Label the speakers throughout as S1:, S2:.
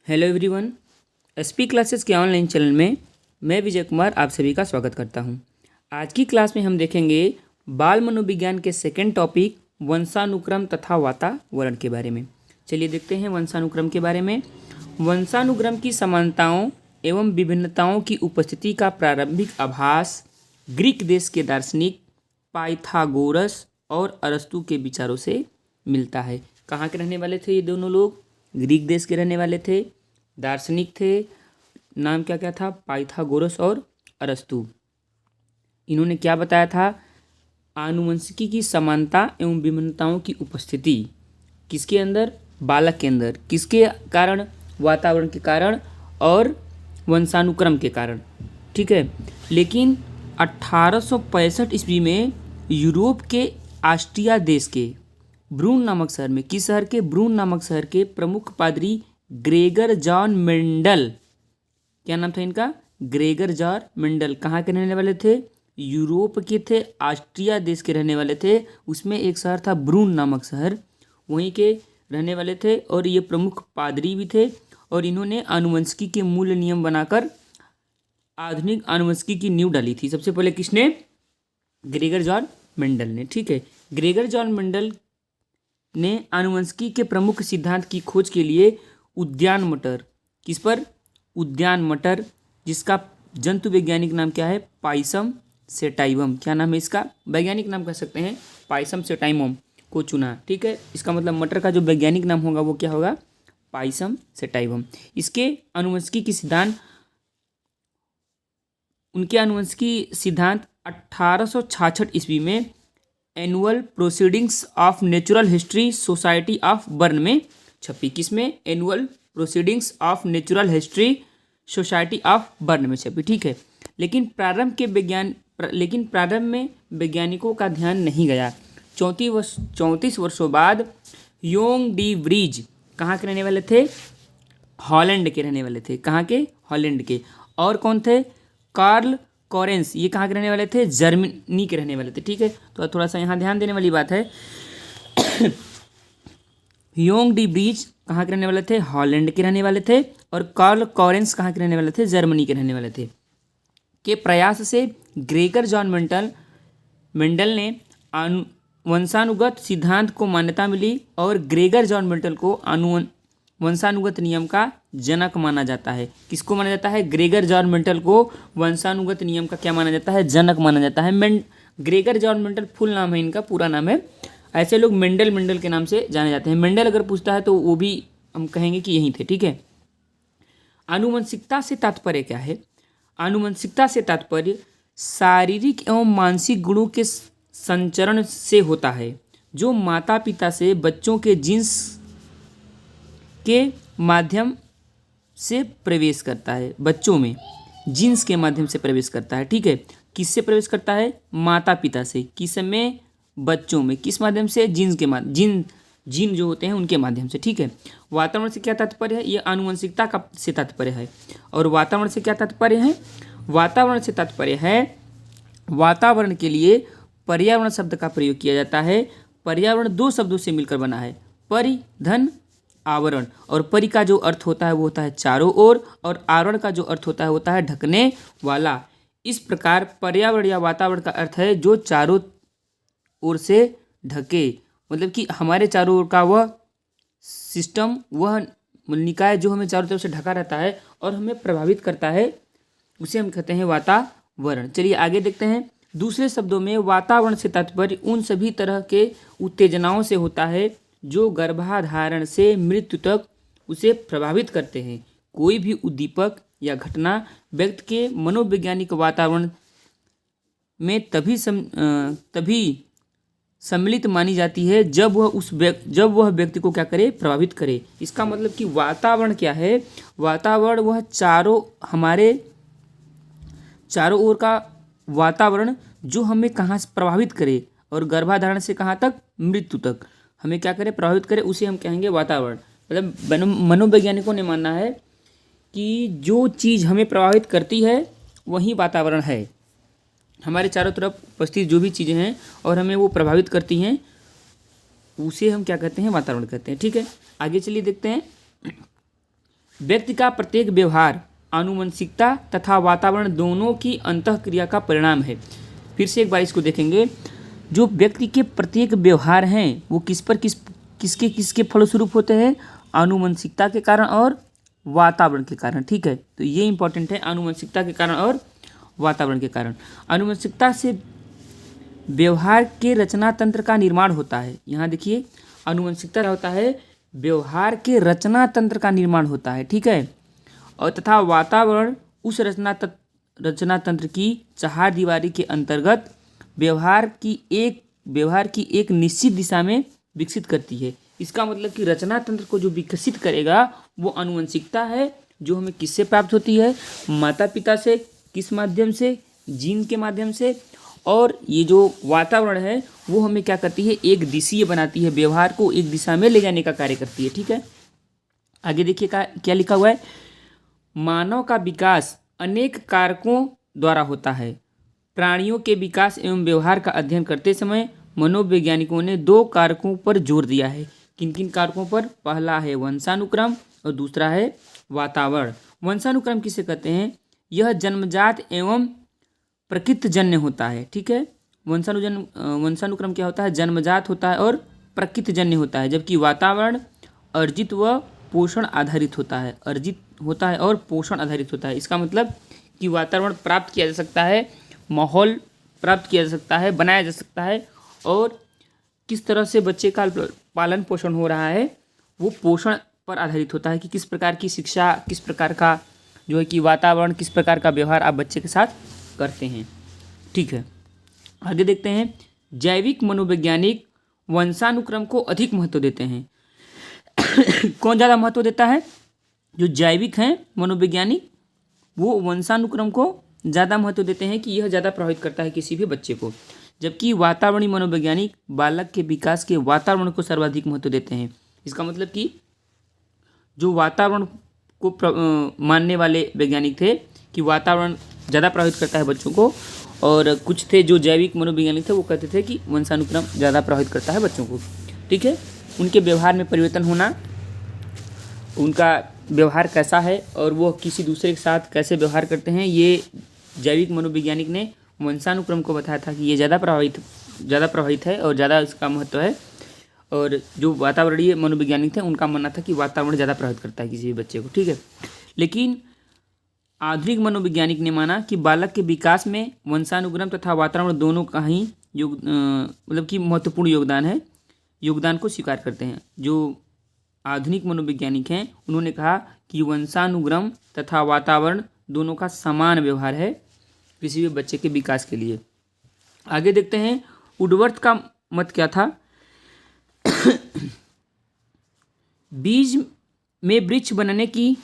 S1: Hello everyone. SP classes के online channel में मैं विजय कुमार आप सभी का स्वागत करता हूं। आज की क्लास में हम देखेंगे बाल मनोविज्ञान के सेकंड टॉपिक वंशानुक्रम तथा वातावरण के बारे में। चलिए देखते हैं वंशानुक्रम के बारे में। वंशानुक्रम की समानताओं एवं विभिन्नताओं की उपस्थिति का प्रारंभिक आभास ग्रीक देश के दार्शनिक पाइथागोरस और अरस्तु के विचारों से मिलता है। कहाँ के रहने वाले थे ये दोनों लोग? ग्रीक देश के रहने वाले थे, दार्शनिक थे। नाम क्या क्या था? पाइथागोरस और अरस्तु। इन्होंने क्या बताया था? आनुवंशिकी की समानता एवं विभिन्नताओं की उपस्थिति किसके अंदर? बालक के अंदर। किसके कारण? वातावरण के कारण और वंशानुक्रम के कारण। ठीक है। लेकिन 1865 ईस्वी में यूरोप के ऑस्ट्रिया देश के ब्रून नामक शहर में, किस शहर के? ब्रून नामक शहर के प्रमुख पादरी ग्रेगर जॉन मेंडल, क्या नाम था इनका? Gregor John Mendel. कहाँ के रहने वाले थे? यूरोप के थे, ऑस्ट्रिया देश के रहने वाले थे। उसमें एक शहर था ब्रून नामक शहर, वहीं के रहने वाले थे और ये प्रमुख पादरी भी थे। और इन्होंने आनुवंशिकी के मूल नियम बनाकर आधुनिक आनुवंशिकी की नींव डाली थी। सबसे पहले किसने? ग्रेगर जॉन मेंडल ने। ठीक है। ग्रेगर जॉन मेंडल ने आनुवंशिकी के प्रमुख सिद्धांत की खोज के लिए उद्यान मटर, किस पर? उद्यान मटर, जिसका जंतु वैज्ञानिक नाम क्या है? Pisum sativum. क्या नाम है इसका? वैज्ञानिक नाम कह सकते हैं, पाइसम सेटाइवम को चुना। ठीक है। इसका मतलब मटर का जो वैज्ञानिक नाम होगा वो क्या होगा? Pisum sativum. इसके आनुवंशिकी की सिद्धांत, उनके आनुवंशिकी सिद्धांत 1866 ईस्वी में annual proceedings of natural history society of burn में छपी। किसमें? Annual proceedings of natural history society of burn में छपी। ठीक है। लेकिन प्रारंभ में वैज्ञानिकों का ध्यान नहीं गया। 34 वर्षों बाद योंग डी व्रीज, कहाँ के रहने वाले थे? हॉलैंड के रहने वाले थे। कहाँ के? हॉलैंड के। और कौन थे? कार्ल कॉरेंस, ये कहाँ के रहने वाले थे? जर्मनी के रहने वाले थे। ठीक है। तो थोड़ा सा यहाँ ध्यान देने वाली बात है। योंग डी ब्रीज कहाँ के रहने वाले थे? हॉलैंड के रहने वाले थे। और कार्ल कॉरेंस कहाँ के रहने वाले थे? जर्मनी के रहने वाले थे। के प्रयास से ग्रेगर जॉन मेंडल ने वंशानुगत सिद्धांत को मान्यता मिली और ग्रेगर जॉन मेंडल को वंशानुगत नियम का जनक माना जाता है। किसको माना जाता है? ग्रेगर जॉन मेंडल को वंशानुगत नियम का क्या माना जाता है? जनक माना जाता है। ग्रेगर जॉन मेंडल फुल नाम है इनका, पूरा नाम है। ऐसे लोग मेंडल के नाम से जाने जाते हैं। मेंडल अगर पूछता है तो वो भी हम कहेंगे कि यही थे। ठीक है। आनुवंशिकता से तात्पर्य क्या है? आनुवंशिकता से तात्पर्य शारीरिक एवं मानसिक गुणों के संचरण से होता है, जो माता पिता से बच्चों के जीन्स के माध्यम से प्रवेश करता है। बच्चों में जीन्स के माध्यम से प्रवेश करता है। ठीक है। किससे प्रवेश करता है? माता पिता से। किस में? बच्चों में। किस माध्यम से? जीन्स के माध्यम, जीन जो होते हैं उनके माध्यम से। ठीक है। वातावरण से क्या तात्पर्य है? ये आनुवंशिकता का से तात्पर्य है। और वातावरण से क्या तात्पर्य है? वातावरण से तात्पर्य है, वातावरण के लिए पर्यावरण शब्द का प्रयोग किया जाता है। पर्यावरण दो शब्दों से मिलकर बना है, परि धन आवरण। और परि का जो अर्थ होता है वो होता है चारों ओर, और आवरण का जो अर्थ होता है ढकने वाला। इस प्रकार पर्यावरण या वातावरण का अर्थ है जो चारों ओर से ढके, मतलब कि हमारे चारों ओर का वह सिस्टम, वह निकाय जो हमें चारों तरफ से ढका रहता है और हमें प्रभावित करता है, उसे हम कहते हैं वातावरण। चलिए आगे देखते हैं। दूसरे शब्दों में वातावरण से तात्पर्य उन सभी तरह के उत्तेजनाओं से होता है जो गर्भाधारण से मृत्यु तक उसे प्रभावित करते हैं। कोई भी उद्दीपक या घटना व्यक्ति के मनोवैज्ञानिक वातावरण में तभी सम्मिलित मानी जाती है जब वह व्यक्ति को क्या करे? प्रभावित करे। इसका मतलब कि वातावरण क्या है? वातावरण वह हमारे चारों ओर का वातावरण जो हमें कहाँ से प्रभावित करे, और गर्भाधारण से कहाँ तक? मृत्यु तक हमें क्या करे? प्रभावित करे, उसे हम कहेंगे वातावरण। मतलब मनोवैज्ञानिकों ने मानना है कि जो चीज़ हमें प्रभावित करती है वही वातावरण है। हमारे चारों तरफ उपस्थित जो भी चीज़ें हैं और हमें वो प्रभावित करती हैं, उसे हम क्या कहते हैं? वातावरण कहते हैं। ठीक है। आगे चलिए देखते हैं। व्यक्ति का प्रत्येक व्यवहार आनुवंशिकता तथा वातावरण दोनों की अंतःक्रिया का परिणाम है। फिर से एक बार इसको देखेंगे। जो व्यक्ति के प्रत्येक व्यवहार हैं वो किसके किसके फलस्वरूप होते हैं? आनुवंशिकता के कारण और वातावरण के कारण। ठीक है, तो ये इंपॉर्टेंट है, आनुवंशिकता के कारण और वातावरण के कारण। आनुवंशिकता से व्यवहार के रचना तंत्र का निर्माण होता है। यहाँ देखिए, आनुवंशिकता होता है व्यवहार के रचना तंत्र का निर्माण होता है। ठीक है, और तथा वातावरण उस रचना तंत्र की चारदीवारी के अंतर्गत व्यवहार की एक निश्चित दिशा में विकसित करती है। इसका मतलब कि रचना तंत्र को जो विकसित करेगा वो आनुवंशिकता है, जो हमें किससे प्राप्त होती है? माता पिता से। किस माध्यम से? जीन के माध्यम से। और ये जो वातावरण है वो हमें क्या करती है? एक दिशीय बनाती है, व्यवहार को एक दिशा में ले जाने का कार्य करती है। ठीक है, आगे देखिए क्या लिखा हुआ है। मानव का विकास अनेक कारकों द्वारा होता है। प्राणियों के विकास एवं व्यवहार का अध्ययन करते समय मनोवैज्ञानिकों ने 2 कारकों पर जोर दिया है। किन किन कारकों पर? पहला है वंशानुक्रम और दूसरा है वातावरण। वंशानुक्रम किसे कहते हैं? यह जन्मजात एवं प्रकृतिजन्य होता है। ठीक है, वंशानुक्रम क्या होता है? जन्मजात होता है और प्रकृतिजन्य होता है, जबकि वातावरण अर्जित व पोषण आधारित होता है। अर्जित होता है और पोषण आधारित होता है। इसका मतलब कि वातावरण प्राप्त किया जा सकता है, माहौल प्राप्त किया जा सकता है, बनाया जा सकता है, और किस तरह से बच्चे का पालन पोषण हो रहा है वो पोषण पर आधारित होता है कि किस प्रकार की शिक्षा, किस प्रकार का जो है कि वातावरण, किस प्रकार का व्यवहार आप बच्चे के साथ करते हैं। ठीक है, आगे देखते हैं। जैविक मनोवैज्ञानिक वंशानुक्रम को अधिक महत्व देते हैं। कौन ज़्यादा महत्व देता है? जो जैविक हैं मनोवैज्ञानिक, वो वंशानुक्रम को ज़्यादा महत्व देते हैं कि यह ज़्यादा प्रभावित करता है किसी भी बच्चे को, जबकि वातावरणीय मनोवैज्ञानिक बालक के विकास के वातावरण को सर्वाधिक महत्व देते हैं। इसका मतलब कि जो वातावरण को मानने वाले वैज्ञानिक थे कि वातावरण ज़्यादा प्रभावित करता है बच्चों को, और कुछ थे जो जैविक मनोवैज्ञानिक थे वो कहते थे कि वंशानुक्रम ज़्यादा प्रभावित करता है बच्चों को। ठीक है, उनके व्यवहार में परिवर्तन होना, उनका व्यवहार कैसा है और वो किसी दूसरे के साथ कैसे व्यवहार करते हैं, ये जैविक मनोवैज्ञानिक ने वंशानुक्रम को बताया था कि ये ज़्यादा प्रभावित है और ज़्यादा इसका महत्व है। और जो वातावरणीय मनोवैज्ञानिक थे उनका मानना था कि वातावरण ज़्यादा प्रभावित करता है किसी भी बच्चे को। ठीक है, लेकिन आधुनिक मनोवैज्ञानिक ने माना कि बालक के विकास में वंशानुक्रम तथा वातावरण दोनों का ही मतलब कि महत्वपूर्ण योगदान को स्वीकार करते हैं। जो आधुनिक मनोवैज्ञानिक हैं उन्होंने कहा कि वंशानुक्रम तथा वातावरण दोनों का समान व्यवहार है किसी भी बच्चे के विकास के लिए। आगे देखते हैं, वुडवर्थ का मत क्या था? बीज में वृक्ष बनने की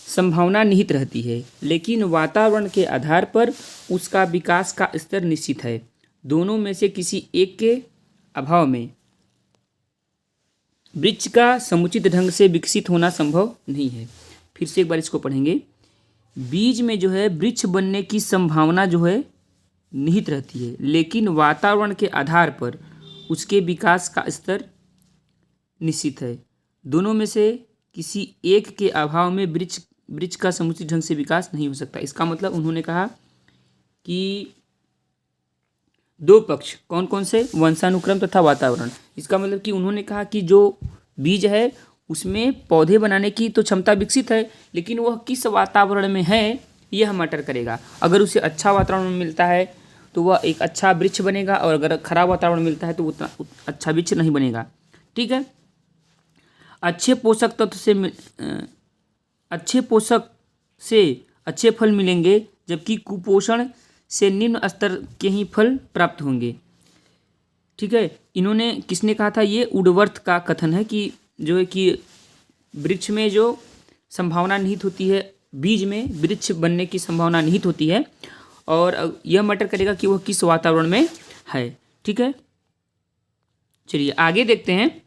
S1: संभावना निहित रहती है, लेकिन वातावरण के आधार पर उसका विकास का स्तर निश्चित है। दोनों में से किसी एक के अभाव में वृक्ष का समुचित ढंग से विकसित होना संभव नहीं है। फिर से एक बार इसको पढ़ेंगे। बीज में जो है वृक्ष बनने की संभावना जो है निहित रहती है, लेकिन वातावरण के आधार पर उसके विकास का स्तर निश्चित है। दोनों में से किसी एक के अभाव में वृक्ष का समुचित ढंग से विकास नहीं हो सकता। इसका मतलब उन्होंने कहा कि 2 पक्ष कौन कौन से? वंशानुक्रम तथा वातावरण। इसका मतलब कि उन्होंने कहा कि जो बीज है उसमें पौधे बनाने की तो क्षमता विकसित है, लेकिन वह किस वातावरण में है यह मैटर करेगा। अगर उसे अच्छा वातावरण मिलता है तो वह एक अच्छा वृक्ष बनेगा, और अगर खराब वातावरण मिलता है तो उतना अच्छा वृक्ष नहीं बनेगा। ठीक है, अच्छे पोषक से अच्छे फल मिलेंगे, जबकि कुपोषण से निम्न स्तर के ही फल प्राप्त होंगे। ठीक है, इन्होंने किसने कहा था? ये वुडवर्थ का कथन है कि जो है कि वृक्ष में जो संभावना निहित होती है, बीज में वृक्ष बनने की संभावना निहित होती है, और यह मैटर करेगा कि वह किस वातावरण में है। ठीक है, चलिए आगे देखते हैं।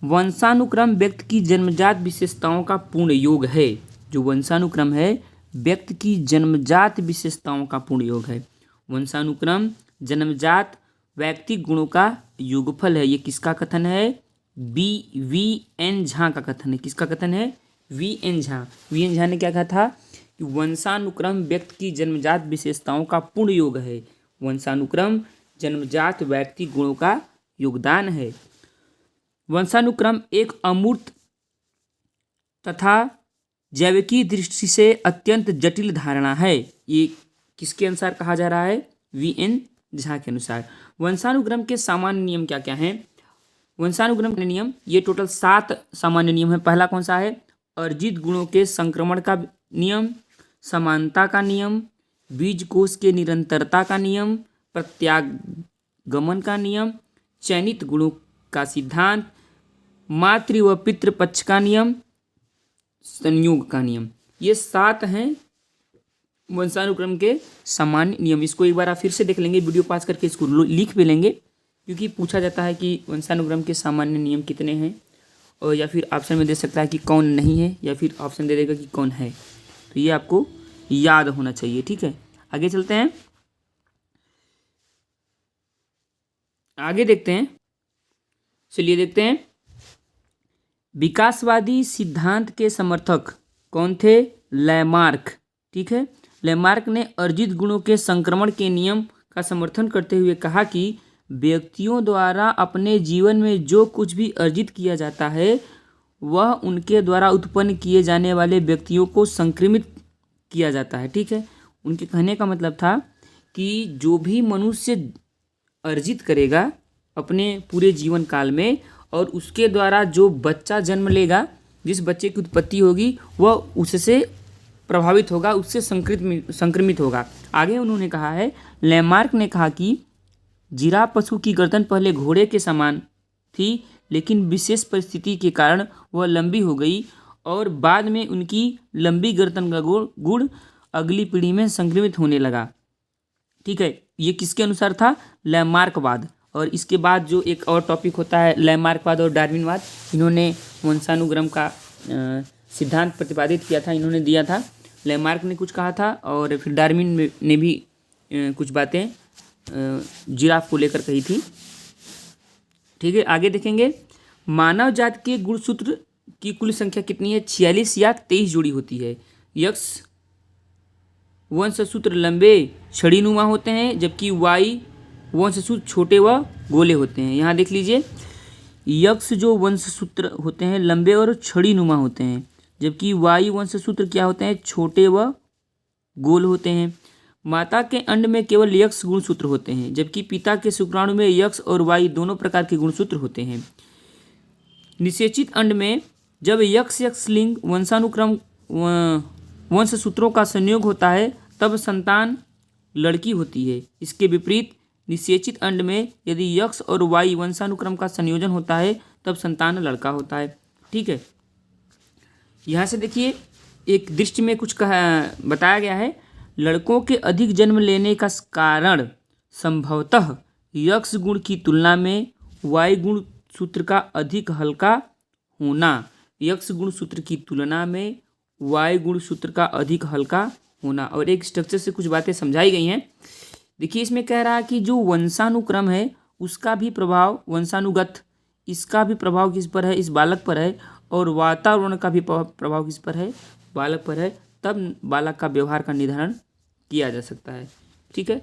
S1: वंशानुक्रम व्यक्ति की जन्मजात विशेषताओं का पूर्ण योग है। जो वंशानुक्रम है व्यक्ति की जन्मजात विशेषताओं का पूर्ण योग है। वंशानुक्रम जन्मजात व्यक्ति गुणों का योगफल है। ये किसका कथन है? वी एन झा का कथन है। किसका कथन है? वी एन झा ने क्या कहा था कि वंशानुक्रम व्यक्ति की जन्मजात विशेषताओं का पूर्ण योग है। वंशानुक्रम जन्मजात व्यक्ति गुणों का योगदान है। वंशानुक्रम एक अमूर्त तथा जैविकी दृष्टि से अत्यंत जटिल धारणा है। ये किसके अनुसार कहा जा रहा है? वी.एन. झा के अनुसार। वंशानुक्रम के सामान्य नियम क्या क्या हैं? वंशानुक्रम के नियम ये टोटल 7 सामान्य नियम है। पहला कौन सा है? अर्जित गुणों के संक्रमण का नियम, समानता का नियम, बीजकोश के निरंतरता का नियम, प्रत्यागमन का नियम, चयनित गुणों का सिद्धांत, मातृ व पितृ पक्ष का नियम, संयोग का नियम। ये 7 हैं वंशानुक्रम के सामान्य नियम। इसको एक बार आप फिर से देख लेंगे, वीडियो पास करके इसको लिख भी लेंगे, क्योंकि पूछा जाता है कि वंशानुक्रम के सामान्य नियम कितने हैं, और या फिर ऑप्शन में दे सकता है कि कौन नहीं है, या फिर ऑप्शन दे देगा कि कौन है। तो ये आपको याद होना चाहिए। ठीक है, आगे चलते हैं, आगे देखते हैं। चलिए देखते हैं, विकासवादी सिद्धांत के समर्थक कौन थे? लैमार्क। ठीक है, लैमार्क ने अर्जित गुणों के संक्रमण के नियम का समर्थन करते हुए कहा कि व्यक्तियों द्वारा अपने जीवन में जो कुछ भी अर्जित किया जाता है वह उनके द्वारा उत्पन्न किए जाने वाले व्यक्तियों को संक्रमित किया जाता है। ठीक है, उनके कहने का मतलब था कि जो भी मनुष्य अर्जित करेगा अपने पूरे जीवन काल में, और उसके द्वारा जो बच्चा जन्म लेगा, जिस बच्चे की उत्पत्ति होगी, वह उससे प्रभावित होगा, उससे संक्रमित होगा। आगे उन्होंने कहा है, लैमार्क ने कहा कि जिराफ पशु की गर्दन पहले घोड़े के समान थी, लेकिन विशेष परिस्थिति के कारण वह लंबी हो गई, और बाद में उनकी लंबी गर्दन का गुण अगली पीढ़ी में संक्रमित होने लगा। ठीक है, ये किसके अनुसार था? लैमार्कवाद। और इसके बाद जो एक और टॉपिक होता है लैमार्कवाद और डार्विनवाद, इन्होंने वंशानुक्रम का सिद्धांत प्रतिपादित किया था, इन्होंने दिया था। लैमार्क ने कुछ कहा था, और फिर डार्विन ने भी कुछ बातें जिराफ को लेकर कही थी। ठीक है, आगे देखेंगे, मानव जाति के गुणसूत्र की कुल संख्या कितनी है? 46 या 23 जोड़ी होती है। यक्ष वंशसूत्र लंबे छड़ीनुमा होते हैं, जबकि वाई वंशसूत्र छोटे व गोले होते हैं। यहाँ देख लीजिए, यक्ष जो वंशसूत्र होते हैं लंबे और छड़ीनुमा होते हैं, जबकि वाई वंशसूत्र क्या होते हैं? छोटे व गोल होते हैं। माता के अंड में केवल यक्ष गुणसूत्र होते हैं, जबकि पिता के शुक्राणु में यक्ष और वाई दोनों प्रकार के गुणसूत्र होते हैं। निषेचित अंड में जब यक्ष लिंग वंशानुक्रम वंशसूत्रों का संयोग होता है तब संतान लड़की होती है। इसके विपरीत निषेचित अंड में यदि यक्ष और वाई वंशानुक्रम का संयोजन होता है तब संतान लड़का होता है। ठीक है, यहाँ से देखिए, एक दृष्टि में कुछ बताया गया है, लड़कों के अधिक जन्म लेने का कारण संभवतः यक्ष गुण की तुलना में वाई गुण सूत्र का अधिक हल्का होना। यक्ष गुण सूत्र की तुलना में वाई गुण सूत्र का अधिक हल्का होना। और एक स्ट्रक्चर से कुछ बातें समझाई गई हैं। देखिए, इसमें कह रहा है कि जो वंशानुक्रम है उसका भी प्रभाव, वंशानुगत, इसका भी प्रभाव किस पर है? इस बालक पर है। और वातावरण का भी प्रभाव किस पर है? बालक पर है। तब बालक का व्यवहार का निर्धारण किया जा सकता है। ठीक है,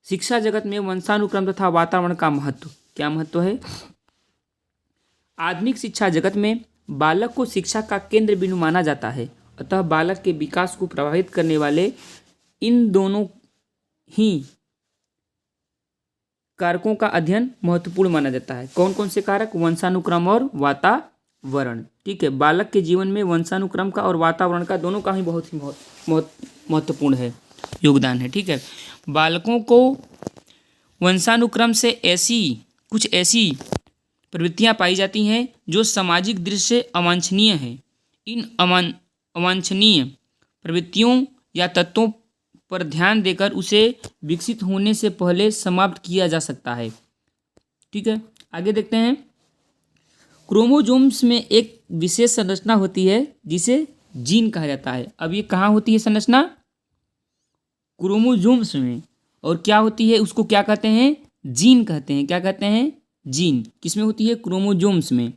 S1: शिक्षा जगत में वंशानुक्रम तथा वातावरण का महत्व, क्या महत्व है? आधुनिक शिक्षा जगत में बालक को शिक्षा का केंद्र बिंदु माना जाता है, अतः बालक के विकास को प्रभावित करने वाले इन दोनों ही कारकों का अध्ययन महत्वपूर्ण माना जाता है। कौन कौन से कारक? वंशानुक्रम और वातावरण। ठीक है, बालक के जीवन में वंशानुक्रम का और वातावरण का दोनों का ही बहुत ही महत्वपूर्ण है, योगदान है। ठीक है, बालकों को वंशानुक्रम से कुछ ऐसी प्रवृत्तियां पाई जाती हैं जो सामाजिक दृष्टि से अवांछनीय हैं। इन अवांछनीय प्रवृत्तियों या तत्वों पर ध्यान देकर उसे विकसित होने से पहले समाप्त किया जा सकता है। ठीक है, आगे देखते हैं, क्रोमोसोम्स में एक विशेष संरचना होती है जिसे जीन कहा जाता है। अब ये कहाँ होती है संरचना? क्रोमोसोम्स में। और क्या होती है उसको क्या कहते हैं, जीन कहते हैं। क्या कहते हैं, जीन। किसमें होती है, क्रोमोजोम्स में।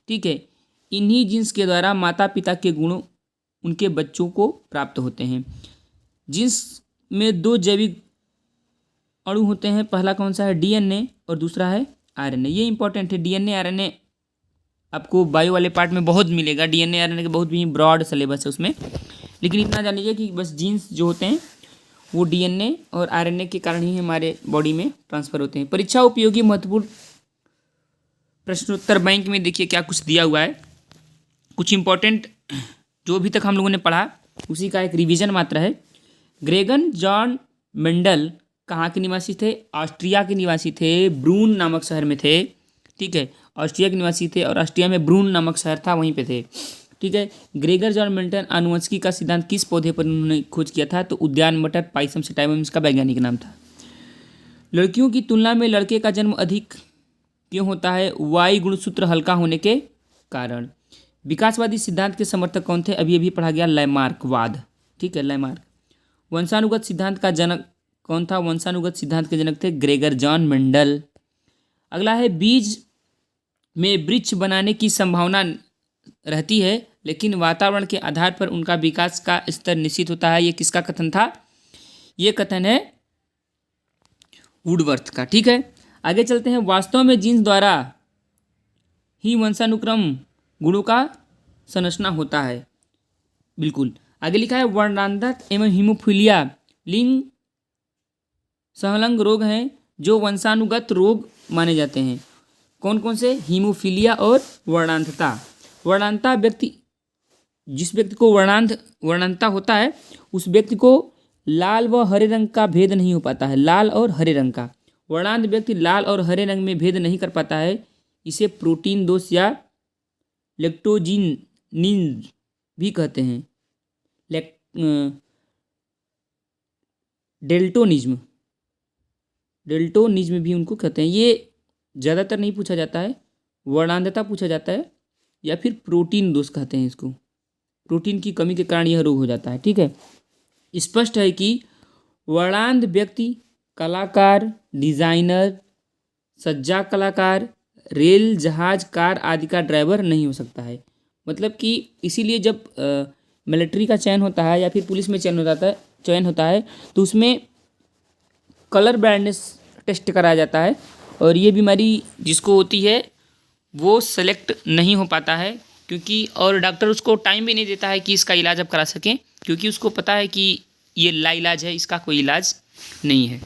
S1: ठीक है, इन्हीं जीन्स के द्वारा माता पिता के गुण उनके बच्चों को प्राप्त होते हैं। जीन्स में दो जैविक अणु होते हैं, पहला कौन सा है, डीएनए, और दूसरा है आरएनए। ये इंपॉर्टेंट है, डीएनए आरएनए आपको बायो वाले पार्ट में बहुत मिलेगा। डीएनए आरएनए के बहुत भी ब्रॉड सिलेबस है उसमें, लेकिन इतना जान लीजिए कि बस जीन्स जो होते हैं वो डीएनए और आरएनए के कारण ही हमारे बॉडी में ट्रांसफर होते हैं। परीक्षा उपयोगी महत्वपूर्ण प्रश्नोत्तर बैंक में देखिए क्या कुछ दिया हुआ है। कुछ इंपॉर्टेंट जो अभी तक हम लोगों ने पढ़ा उसी का एक रिवीजन मात्र है। ग्रेगन जॉन मेंडल कहाँ के निवासी थे, ऑस्ट्रिया के निवासी थे, ब्रून नामक शहर में थे। ठीक है, ऑस्ट्रिया के निवासी थे और ऑस्ट्रिया में ब्रून नामक शहर था, वहीं पे थे। ठीक है, ग्रेगर जॉन मेंडल आनुवंशिकी का सिद्धांत किस पौधे पर उन्होंने खोज किया था, तो उद्यान मटर पाइसम सेटाइवम इसका वैज्ञानिक नाम था। लड़कियों की तुलना में लड़के का जन्म अधिक क्यों होता है, वाई गुणसूत्र हल्का होने के कारण। विकासवादी सिद्धांत के समर्थक कौन थे, अभी अभी पढ़ा गया, लैमार्कवाद। ठीक है, लैमार्क। वंशानुगत सिद्धांत का जनक कौन था, वंशानुगत सिद्धांत के जनक थे ग्रेगर जॉन मेंडल। अगला है, बीज में वृक्ष बनाने की संभावना रहती है लेकिन वातावरण के आधार पर उनका विकास का स्तर निश्चित होता है। ये किसका कथन था, ये कथन है वुडवर्थ का। ठीक है, आगे चलते हैं। वास्तव में जीन्स द्वारा ही वंशानुक्रम गुणों का संरचना होता है। बिल्कुल, आगे लिखा है, वर्णांधता एवं हीमोफीलिया लिंग संलग्न रोग हैं जो वंशानुगत रोग माने जाते हैं। कौन कौन से, हीमोफीलिया और वर्णांधता। वर्णांधता व्यक्ति, जिस व्यक्ति को वर्णांधता होता है उस व्यक्ति को लाल व हरे रंग का भेद नहीं हो पाता है, लाल और हरे रंग का। वर्णांध व्यक्ति लाल और हरे रंग में भेद नहीं कर पाता है, इसे प्रोटीन दोष या लेक्टोजीनिन भी कहते हैं। डेल्टोनिज्म भी उनको कहते हैं। ये ज़्यादातर नहीं पूछा जाता है, वर्णांधता पूछा जाता है या फिर प्रोटीन दोष कहते हैं इसको। प्रोटीन की कमी के कारण यह रोग हो जाता है। ठीक है, स्पष्ट है कि वर्णांध व्यक्ति कलाकार, डिजाइनर, सज्जा कलाकार, रेल, जहाज, कार आदि का ड्राइवर नहीं हो सकता है। मतलब कि इसीलिए जब मिलिट्री का चयन होता है या फिर पुलिस में चयन होता है तो उसमें कलर ब्लाइंडनेस टेस्ट कराया जाता है, और ये बीमारी जिसको होती है वो सेलेक्ट नहीं हो पाता है क्योंकि, और डॉक्टर उसको टाइम भी नहीं देता है कि इसका इलाज आप करा सकें, क्योंकि उसको पता है कि ये लाइलाज है, इसका कोई इलाज नहीं है।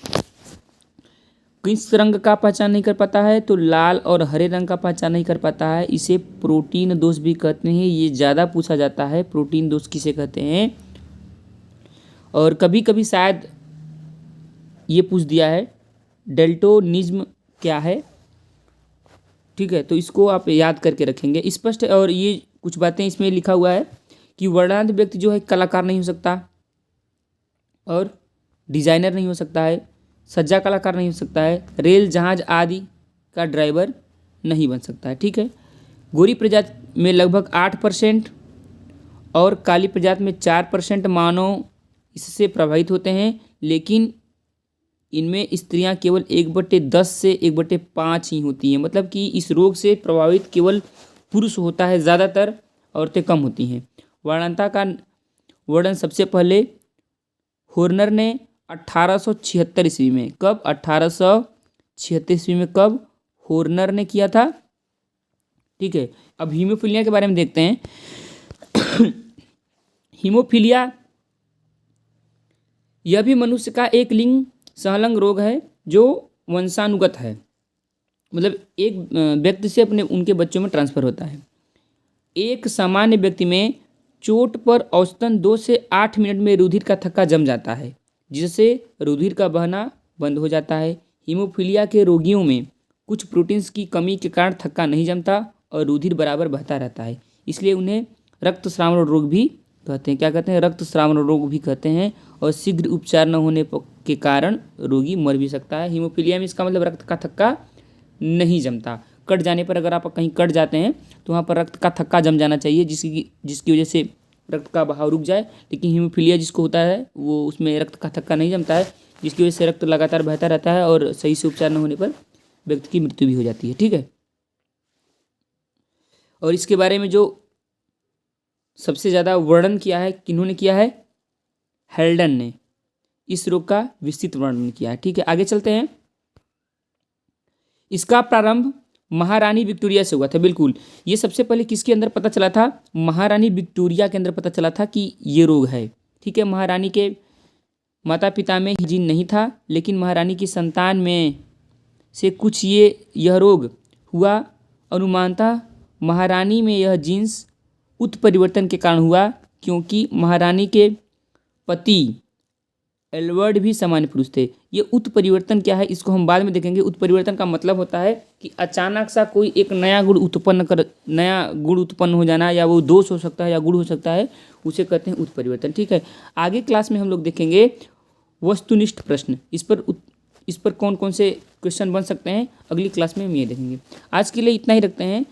S1: किस रंग का पहचान नहीं कर पाता है, तो लाल और हरे रंग का पहचान नहीं कर पाता है, इसे प्रोटीन दोष भी कहते हैं। ये ज़्यादा पूछा जाता है, प्रोटीन दोष किसे कहते हैं। और कभी कभी शायद ये पूछ दिया है डेल्टोनिज्म क्या है। ठीक है, तो इसको आप याद करके रखेंगे स्पष्ट। और ये कुछ बातें इसमें लिखा हुआ है कि वर्णांध व्यक्ति जो है कलाकार नहीं हो सकता, और डिजाइनर नहीं हो सकता है, सज्जा कलाकार नहीं हो सकता है, रेल, जहाज आदि का ड्राइवर नहीं बन सकता है। ठीक है, गोरी प्रजाति में लगभग 8% और काली प्रजाति में 4% मानव इससे प्रभावित होते हैं, लेकिन इनमें स्त्रियां केवल 1/10 से 1/5 ही होती हैं। मतलब कि इस रोग से प्रभावित केवल पुरुष होता है, ज़्यादातर औरतें कम होती हैं। वर्णांधता का वर्णन सबसे पहले होर्नर ने 1876 ईस्वी में, कब, 1876 ईस्वी में कब होर्नर ने किया था। ठीक है, अब हीमोफीलिया के बारे में देखते हैं। हीमोफीलिया यह भी मनुष्य का एक लिंग संलग्न रोग है जो वंशानुगत है, मतलब एक व्यक्ति से अपने उनके बच्चों में ट्रांसफर होता है। एक सामान्य व्यक्ति में चोट पर औसतन 2 से 8 मिनट में रुधिर का थक्का जम जाता है, जिससे रुधिर का बहना बंद हो जाता है। हीमोफीलिया के रोगियों में कुछ प्रोटीन्स की कमी के कारण थक्का नहीं जमता और रुधिर बराबर बहता रहता है, इसलिए उन्हें रक्तस्राव रोग भी कहते हैं। क्या कहते हैं, रक्तस्राव रोग भी कहते हैं। और शीघ्र उपचार न होने के कारण रोगी मर भी सकता है। हीमोफीलिया में इसका मतलब रक्त का थक्का नहीं जमता, कट जाने पर अगर आप कहीं कट जाते हैं तो वहाँ पर रक्त का थक्का जम जाना चाहिए, जिसकी वजह से रक्त का बहाव रुक जाए। लेकिन हीमोफीलिया जिसको होता है वो उसमें रक्त का थक्का नहीं जमता है, जिसकी वजह से रक्त लगातार बहता रहता है और सही से उपचार न होने पर व्यक्ति की मृत्यु भी हो जाती है। ठीक है, और इसके बारे में जो सबसे ज़्यादा वर्णन किया है किन्होंने किया है? हेल्डन ने इस रोग का विस्तृत वर्णन किया है। ठीक है, आगे चलते हैं। इसका प्रारंभ महारानी विक्टोरिया से हुआ था। बिल्कुल, ये सबसे पहले किसके अंदर पता चला था? महारानी विक्टोरिया के अंदर पता चला था कि ये रोग है। ठीक है, महारानी के माता पिता में जीन नहीं था, लेकिन महारानी की संतान में से कुछ यह रोग हुआ। अनुमानतः महारानी में यह जीन्स उत्परिवर्तन के कारण हुआ, क्योंकि महारानी के पति एडवर्ड भी सामान्य पुरुष थे। ये उत्परिवर्तन क्या है इसको हम बाद में देखेंगे। उत्परिवर्तन का मतलब होता है कि अचानक सा कोई एक नया गुण उत्पन्न हो जाना, या वो दोष हो सकता है या गुण हो सकता है, उसे कहते हैं उत्परिवर्तन। ठीक है, आगे क्लास में हम लोग देखेंगे वस्तुनिष्ठ प्रश्न। इस पर कौन कौन से क्वेश्चन बन सकते हैं अगली क्लास में हम ये देखेंगे। आज के लिए इतना ही रखते हैं।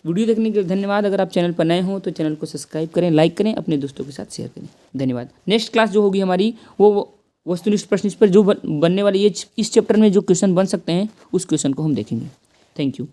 S1: वीडियो देखने के लिए धन्यवाद। अगर आप चैनल पर नए हो तो चैनल को सब्सक्राइब करें, लाइक करें, अपने दोस्तों के साथ शेयर करें। धन्यवाद। नेक्स्ट क्लास जो होगी हमारी वो वस्तुनिष्ठ प्रश्न, इस पर जो बनने वाली ये इस चैप्टर में जो क्वेश्चन बन सकते हैं उस क्वेश्चन को हम देखेंगे। Thank you.